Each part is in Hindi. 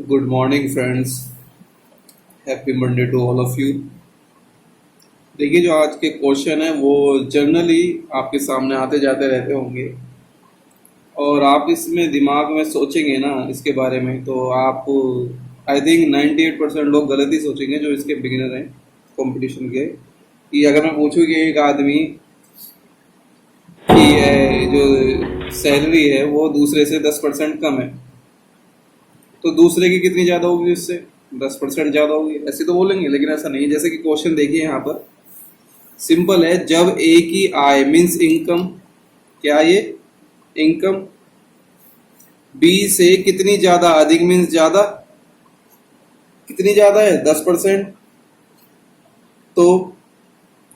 Good morning friends. Happy Monday to all of you. देखिए, जो आज के क्वेश्चन है वो जनरली आपके सामने आते जाते रहते होंगे और आप इसमें दिमाग में सोचेंगे ना इसके बारे में, तो आप आई थिंक 98% लोग गलत ही सोचेंगे जो इसके बिगिनर हैं कंपटीशन के। कि अगर मैं पूछूं कि एक आदमी की जो सैलरी है वो दूसरे से 10% कम है, तो दूसरे की कितनी ज़्यादा होगी? उससे 10% ज़्यादा होगी, ऐसे तो बोलेंगे। लेकिन ऐसा नहीं है। जैसे कि क्वेश्चन देखिए यहाँ पर, सिंपल है। जब ए की आय मीन्स इनकम, क्या ये इनकम बी से कितनी ज़्यादा अधिक मीन्स ज़्यादा, कितनी ज़्यादा है 10%, तो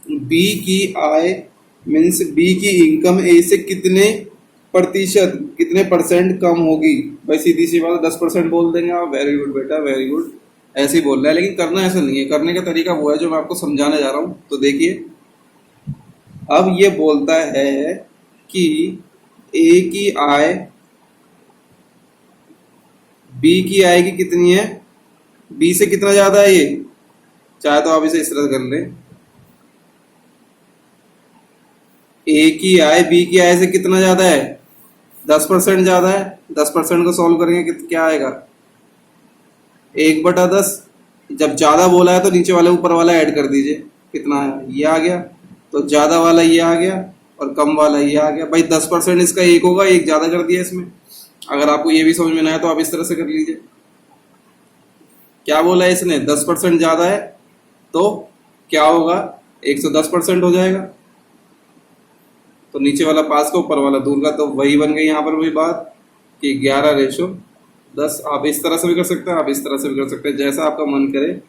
बी की आय मीन्स बी की इनकम ए से कितने प्रतिशत, कितने परसेंट कम होगी। भाई सीधी सी बात, 10% बोल देंगे आप। वेरी गुड बेटा, वेरी गुड, ऐसे ही बोल रहा है। लेकिन करना ऐसा नहीं है। करने का तरीका वो है जो मैं आपको समझाने जा रहा हूँ। तो देखिए, अब ये बोलता है कि ए की आय बी की आय की कितनी है, बी से कितना ज्यादा है ये। चाहे तो आप इसे इस तरह कर लें, ए की आय बी की आय से कितना ज्यादा है, 10% ज्यादा है। 10% को सॉल्व करेंगे क्या आएगा, 1/10। जब ज्यादा बोला है तो नीचे वाले ऊपर वाला ऐड कर दीजिए, कितना है ये आ गया। तो ज्यादा वाला ये आ गया और कम वाला ये आ गया। भाई 10% इसका एक होगा, एक ज्यादा कर दिया इसमें। अगर आपको ये भी समझ में ना आए तो आप इस तरह से कर लीजिए। क्या बोला है इसने, 10% ज्यादा है तो क्या होगा, 110% हो जाएगा। तो नीचे वाला पास का, ऊपर वाला दूर का, तो वही बन गई यहाँ पर वही बात कि 11:10। आप इस तरह से भी कर सकते हैं, आप इस तरह से भी कर सकते हैं, जैसा आपका मन करे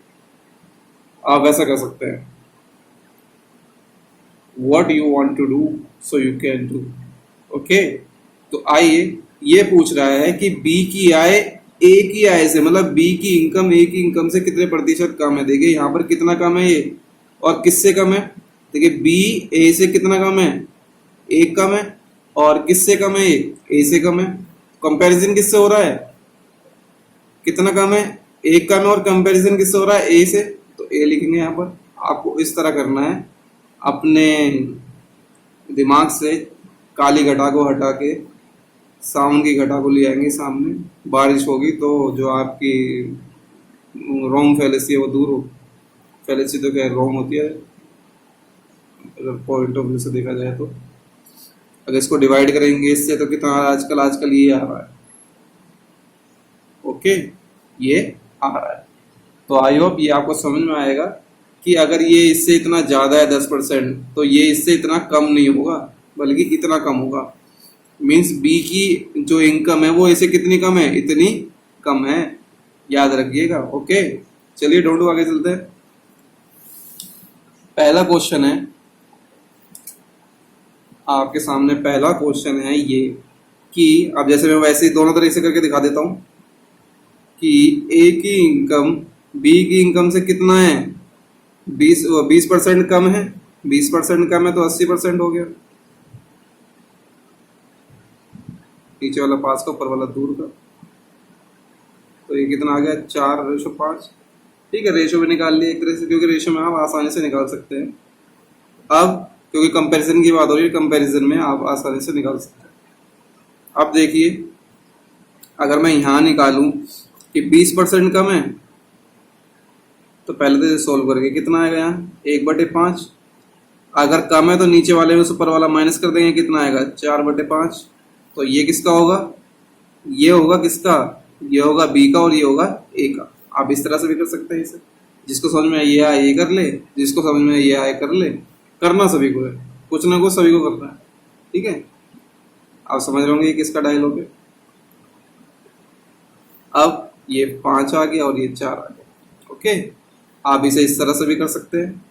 आप वैसा कर सकते हैं। what you want to do so you can do। Okay, तो आइए, ये पूछ रहा है कि बी की आय ए की आय से, मतलब बी की इनकम ए की इनकम से कितने प्रतिशत कम है। देखिए यहाँ पर कितना कम है ये, और किससे कम है। देखिए बी ए से कितना कम है, एक कम है। और किससे कम है, ये ए से कम है। कंपैरिजन किससे हो रहा है, कितना कम है, एक कम है। और कंपैरिजन किससे हो रहा है, ए से। तो ए लिखेंगे यहाँ पर। आपको इस तरह करना है, अपने दिमाग से काली घटा को हटा के साउंड की घटा को ले आएंगे सामने। बारिश होगी तो जो आपकी रोम फैलेसी है वो दूर हो। फैलेसी तो क्या रोम होती है, अगर पॉइंट ऑफ व्यू से देखा जाए तो। अगर इसको डिवाइड करेंगे इससे तो कितना आजकल आजकल ये आ रहा है। ओके, ये आ रहा है। तो आई होप ये आपको समझ में आएगा कि अगर ये इससे इतना ज्यादा है 10%, तो ये इससे इतना कम नहीं होगा बल्कि इतना कम होगा। मीन्स बी की जो इनकम है वो इसे कितनी कम है, इतनी कम है। याद रखिएगा। ओके, चलिए डोंटू आगे चलते हैं। पहला क्वेश्चन है आपके सामने, पहला क्वेश्चन है ये कि, अब जैसे मैं वैसे ही दोनों तरह से करके दिखा देता हूं कि ए की इनकम बी की इनकम से कितना है, 20% कम है। 20% कम है तो 80% हो गया। नीचे वाला पास का, ऊपर वाला दूर का। तो ये कितना आ गया, 4:5। ठीक है, रेशो भी निकाल लिया एक तरह से, क्योंकि रेशो में आप आसानी से निकाल सकते हैं। अब क्योंकि कंपैरिजन की बात हो रही है, कंपैरिजन में आप आसानी से निकाल सकते हैं। अब देखिए, अगर मैं यहां निकालूं कि 20% कम है, तो पहले तो सोल्व करके कितना आएगा यहाँ, 1/5। अगर कम है तो नीचे वाले में ऊपर वाला माइनस कर देंगे, कितना आएगा, 4/5। तो ये किसका होगा, ये होगा किसका, ये होगा बी का और ये होगा ए का। आप इस तरह से भी कर सकते हैं इसे। जिसको समझ में ये आए ये कर ले, जिसको समझ में ये आए कर ले। करना सभी को है, कुछ ना कुछ सभी को करना है। ठीक है, आप समझ रहे होंगे ये किसका डायलॉग है। अब ये 5 आ गया और ये 4 आ गया। ओके, आप इसे इस तरह से भी कर सकते हैं।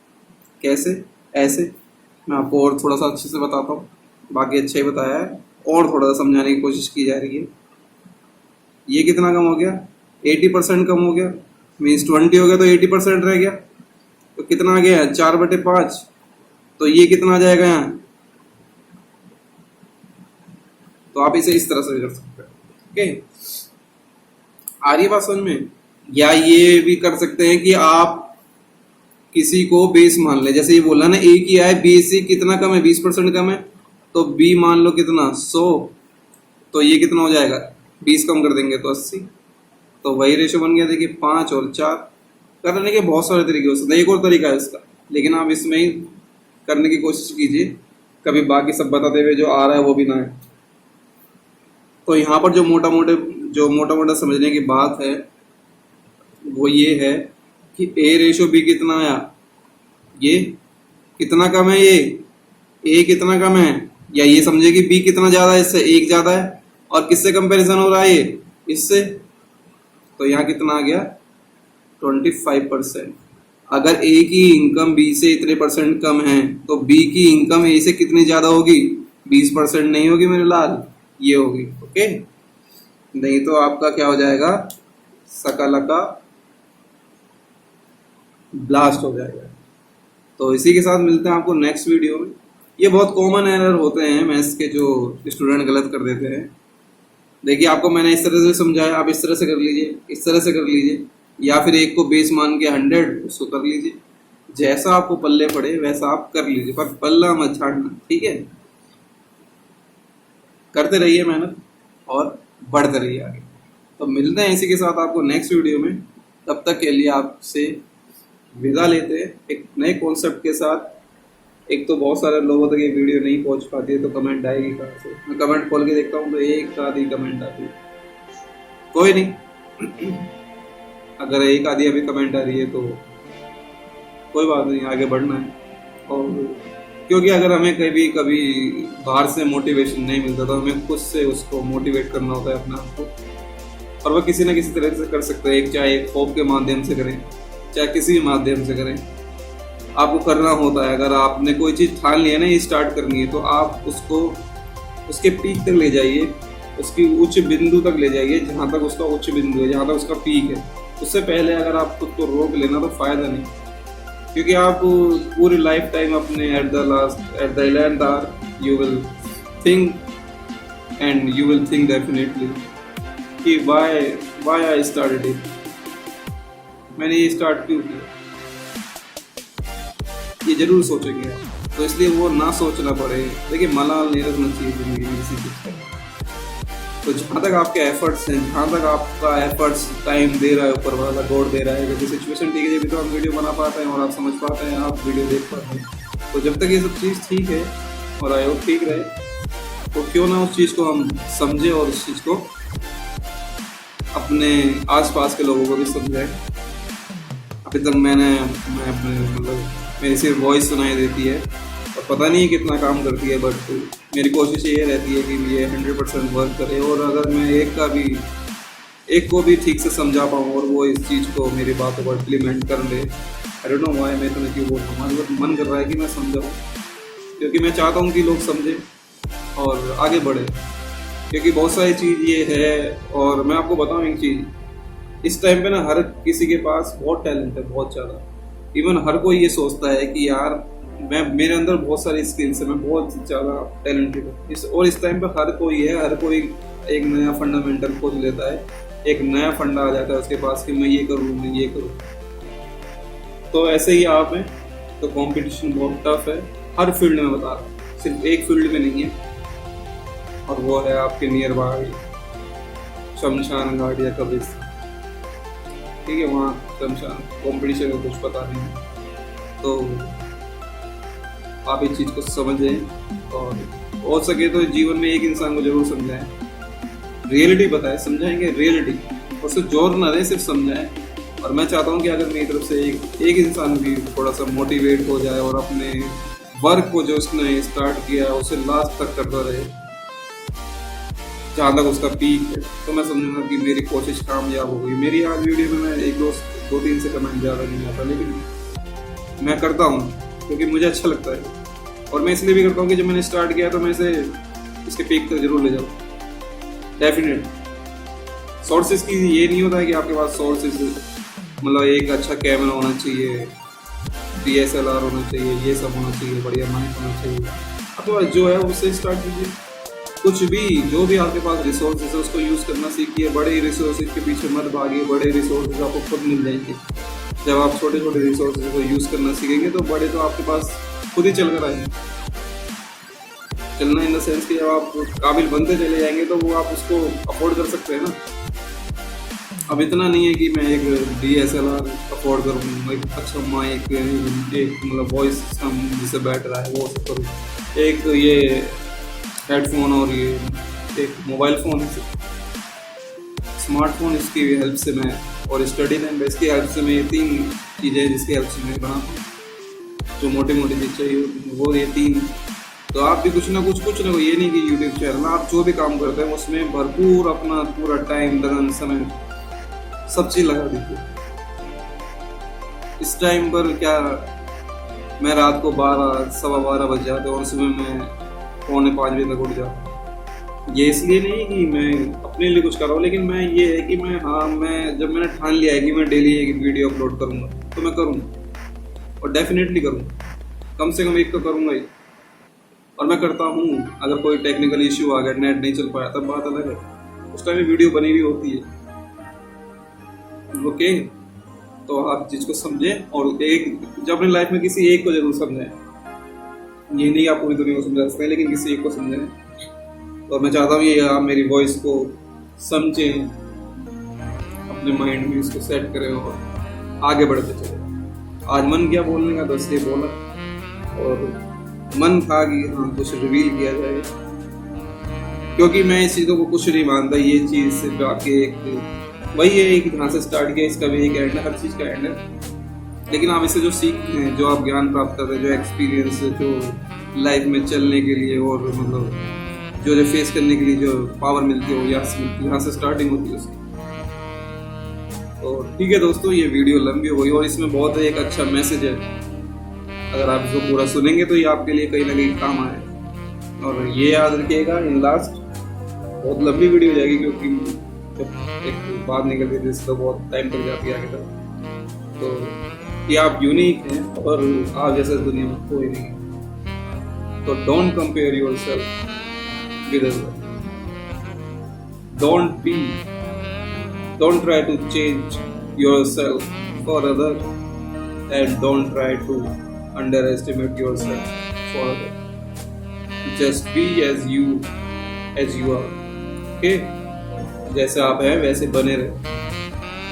कैसे, ऐसे। मैं आपको और थोड़ा सा अच्छे से बताता हूँ, बाकी अच्छा ही बताया है, और थोड़ा सा समझाने की कोशिश की जा रही है। ये कितना कम हो गया, 80% कम हो गया। मीन्स 20 हो गया तो 80% रह गया। तो कितना आ गया, 4/5। तो ये कितना आ जाएगा यहाँ। तो आप इसे इस तरह से भी कर सकते हैं। ओके, आ रही है बात समझ में? या ये भी कर सकते हैं कि आप किसी को बेस मान ले, जैसे ये बोला ना ए की आय बी से कितना कम है, 20% कम है, तो बी मान लो कितना 100, तो ये कितना हो जाएगा 20 कम कर देंगे तो 80, तो वही रेशो बन गया। देखिए 5 और 4 करने के बहुत सारे तरीके हो सकते हैं, एक और तरीका है इसका, लेकिन आप इसमें ही करने की कोशिश कीजिए, कभी बाकी सब बताते हुए जो आ रहा है वो भी ना है। तो यहाँ पर जो मोटा मोटा समझने की बात है वो ये है कि ए रेशो बी कितना आया, ये कितना कम है, ये ए कितना कम है, या ये समझे कि बी कितना ज्यादा है, इससे एक ज्यादा है, और किससे कंपैरिजन हो रहा है ये इससे, तो यहाँ कितना आ गया 25%। अगर ए की इनकम बी से इतने परसेंट कम है तो बी की इनकम ए से कितनी ज्यादा होगी, 20% नहीं होगी मेरे लाल, ये होगी। ओके, नहीं तो आपका क्या हो जाएगा, सकलका ब्लास्ट हो जाएगा। तो इसी के साथ मिलते हैं आपको नेक्स्ट वीडियो में। ये बहुत कॉमन एरर होते हैं मैथ्स के जो स्टूडेंट गलत कर देते हैं। देखिए आपको मैंने इस तरह से समझाया, आप इस तरह से कर लीजिए, इस तरह से कर लीजिए, या फिर एक को बेस मान के 100 उसको कर लीजिए, जैसा आपको पल्ले पड़े वैसा आप कर लीजिए, पर पल्ला मत झाड़ना, ठीक है। करते रहिए मेहनत और बढ़ते रहिए आगे। तो मिलते हैं इसी के साथ आपको नेक्स्ट वीडियो में, तब तक के लिए आपसे विदा लेते हैं एक नए कॉन्सेप्ट के साथ। एक तो बहुत सारे लोगों तक ये वीडियो नहीं पहुंच पाती है, तो कमेंट आएगी कहाँ से, मैं कमेंट खोल के देखता हूँ तो एक आधी कमेंट आती है, कोई नहीं अगर एक आधी अभी कमेंट आ रही है तो कोई बात नहीं, आगे बढ़ना है। और क्योंकि अगर हमें कभी बाहर से मोटिवेशन नहीं मिलता तो हमें खुद से उसको मोटिवेट करना होता है अपने आप को, और वह किसी न किसी तरह से कर सकते हैं, एक चाहे एक होप के माध्यम से करें, चाहे किसी भी माध्यम से करें, आपको करना होता है। अगर आपने कोई चीज़ ठान ली है ना, ये स्टार्ट करनी है, तो आप उसको उसके पीक तक ले जाइए, उसकी उच्च बिंदु तक ले जाइए, जहाँ तक उसका उच्च बिंदु है, जहाँ तक उसका पीक है। उससे पहले अगर आप खुद को रोक लेना तो फ़ायदा नहीं, क्योंकि आप पूरी लाइफ टाइम अपने at the 11th hour you will think definitely कि वाई आई स्टार्टेड इट, मैंने ये स्टार्ट क्यों किया, ये जरूर सोचेंगे आप। तो इसलिए वो ना सोचना पड़े। देखिए मलाल नहीं रखना चाहिए जिंदगी में किसी चीज़ का। तो जहाँ तक आपके एफर्ट्स हैं, जहाँ तक आपका एफर्ट्स टाइम दे रहा है, ऊपर वाला गॉड दे रहा है, जैसे सिचुएशन ठीक है जब तो हम वीडियो बना पाते हैं और आप समझ पाते हैं, आप वीडियो देख पाते हैं। तो जब तक ये सब चीज़ ठीक है और आई होप ठीक रहे, तो क्यों ना उस चीज़ को हम समझें और उस चीज़ को अपने आसपास के लोगों को भी समझाएं। अभी तक मैं अपने मेरी सिर्फ वॉइस सुनाई देती है और पता नहीं कितना काम करती है, बट मेरी कोशिश ये रहती है कि ये 100% वर्क करे, और अगर मैं एक को भी ठीक से समझा पाऊँ और वो इस चीज़ को मेरी बातों को इम्प्लीमेंट कर ले। आई डोंट नो व्हाई, मैं तुम्हें क्यों बोल रहा हूँ, मन कर रहा है कि मैं समझाऊँ, क्योंकि मैं चाहता हूँ कि लोग समझें और आगे बढ़े। क्योंकि बहुत सारी चीज़ ये है, और मैं आपको बताऊँ एक चीज़, इस टाइम पे ना हर किसी के पास बहुत टैलेंट है, बहुत ज़्यादा। इवन हर कोई ये सोचता है कि यार मेरे अंदर बहुत सारी स्किल्स है, मैं बहुत ज़्यादा टैलेंटेड हूँ। और इस टाइम पे हर कोई एक नया फंडामेंटल खोज लेता है, एक नया फंडा आ जाता है उसके पास कि मैं ये करूँ। तो ऐसे ही आप हैं, तो कंपटीशन बहुत टफ है हर फील्ड में, बता रहा हूँ, सिर्फ एक फील्ड में नहीं है, और वो है आपके नियर बाय शमशान घाट या कब्रिस्तान, ठीक है, वहाँ शमशान कंपटीशन में कुछ पता नहीं है। तो आप इस चीज़ को समझें, और हो सके तो जीवन में एक इंसान को जरूर समझाएं, रियलिटी बताएं, समझाएंगे रियलिटी, और सिर्फ जोर ना दें, सिर्फ समझाएं। और मैं चाहता हूँ कि अगर मेरी तरफ से एक इंसान भी थोड़ा सा मोटिवेट हो जाए और अपने वर्क को जो उसने स्टार्ट किया है उसे लास्ट तक करता रहे, जहाँ तक उसका पीक है, तो मैं समझूंगा कि मेरी कोशिश कामयाब हो गई। मेरी आज वीडियो में मैं एक दो तीन से कमेंट ज़्यादा नहीं आता, लेकिन मैं करता हूँ क्योंकि मुझे अच्छा लगता है, और मैं इसलिए भी करता हूँ कि जब मैंने स्टार्ट किया तो मैं इसे इसके पीक तक जरूर ले जाऊँ, डेफिनेट। सोर्सेज की ये नहीं होता है कि आपके पास सोर्सेज मतलब एक अच्छा कैमरा होना चाहिए, DSLR होना चाहिए, ये सब होना चाहिए, बढ़िया माइक होना चाहिए। आपके पास जो है उससे स्टार्ट कीजिए, कुछ भी जो भी आपके पास रिसोर्सेज है उसको यूज़ करना सीखिए। बड़े रिसोर्सेज के पीछे मत भागिए, बड़े रिसोर्सेज आपको खुद मिल जाएंगे। जब आप छोटे छोटे रिसोर्सेज को यूज़ करना सीखेंगे तो बड़े तो आपके पास खुद ही चल कर आएंगे। चलना इन द सेंस कि जब आप काबिल बनते चले जाएंगे तो वो आप उसको अफोर्ड कर सकते हैं ना। अब इतना नहीं है कि मैं एक DSLR अफोर्ड करूँ, एक अच्छा माइक, एक मतलब वॉइस सिस्टम जिससे बैठ रहा है वो सब करूँ, एक ये हेडफोन और ये एक मोबाइल फ़ोन, स्मार्टफोन, इसकी हेल्प से मैं, और स्टडी टाइम इसकी हेल्प से मैं, ये 3 चीज़ें जिसकी हेल्प से मैं बनाता हूँ जो मोटी मोटी चीज़ चाहिए वो ये 3। तो आप भी कुछ ना कुछ ये नहीं कि यूट्यूब चैनल, आप जो भी काम करते हैं उसमें भरपूर अपना पूरा टाइम, लगन, समय सब चीज़ लगा दीजिए। इस टाइम पर क्या मैं रात को 12, सवा 12 बज जाते और सुबह मैं 4:45 बजे तक उठ जाता। ये इसलिए नहीं कि मैं अपने लिए कुछ कर रहा हूँ, लेकिन मैं ये है कि मैं जब मैंने ठान लिया है कि मैं डेली एक वीडियो अपलोड करूँगा तो मैं करूँगा, और डेफिनेटली करूँगा, कम से कम एक तो करूँगा ही। और मैं करता हूँ। अगर कोई टेक्निकल इश्यू आ गया, नेट नहीं चल पाया, तब बात अलग है, उस टाइम वीडियो बनी हुई होती है। ओके, तो आप चीज़ को समझें और एक जब अपनी लाइफ में किसी एक को जरूर समझें। ये नहीं आप पूरी दुनिया को समझा सकते हैं, लेकिन किसी एक को समझें। और मैं चाहता हूँ ये आप मेरी वॉइस को समझें, अपने माइंड में इसको सेट करें और आगे बढ़ते चले। आज मन किया बोलने का तो इसलिए बोला, और मन था कि हाँ कुछ रिवील किया जाए, क्योंकि मैं इस चीज़ों को कुछ नहीं मानता। ये चीज़ सिर्फ आपके एक वही है कि जहाँ से स्टार्ट किया, इसका भी एक एंड है, हर चीज़ का एंड है। लेकिन आप इससे जो सीखते हैं, जो आप ज्ञान प्राप्त करते हैं, जो एक्सपीरियंस है, जो लाइफ में चलने के लिए और मतलब जो फेस करने के लिए जो पावर मिलती है वो यहाँ से स्टार्टिंग होती है उसकी। तो ठीक है दोस्तों, ये वीडियो लंबी हो गई और इसमें बहुत एक अच्छा मैसेज है। अगर आप इसको पूरा सुनेंगे तो ये आपके लिए कहीं ना कहीं काम आए। और ये याद रखिएगा, इन लास्ट बहुत लंबी वीडियो हो जाएगी, क्योंकि जब एक बात निकलती है जिसका बहुत टाइम तक जाती है आगे तक। तो ये आप यूनिक हैं और आप जैसे दुनिया में कोई नहीं है। तो don't compare yourself with other, don't try to change yourself for other, and don't try to underestimate yourself for other. Just be as you are. Okay? जैसे आप हैं वैसे बने रहे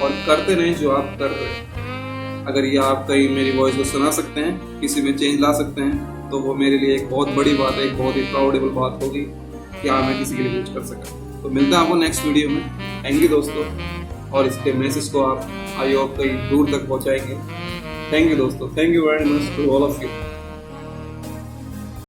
और करते रहें जो आप कर रहे हैं। अगर ये आप कहीं मेरी वॉइस को सुना सकते हैं, किसी में चेंज ला सकते हैं, तो वो मेरे लिए एक बहुत बड़ी बात है, एक बहुत ही प्राउडेबल बात होगी कि हाँ मैं किसी के लिए कुछ कर सका। तो मिलता है आपको नेक्स्ट वीडियो में। थैंक यू दोस्तों, और इसके मैसेज को आप आई होप कहीं दूर तक पहुँचाएंगे। थैंक यू दोस्तों, thank you very much to all of you.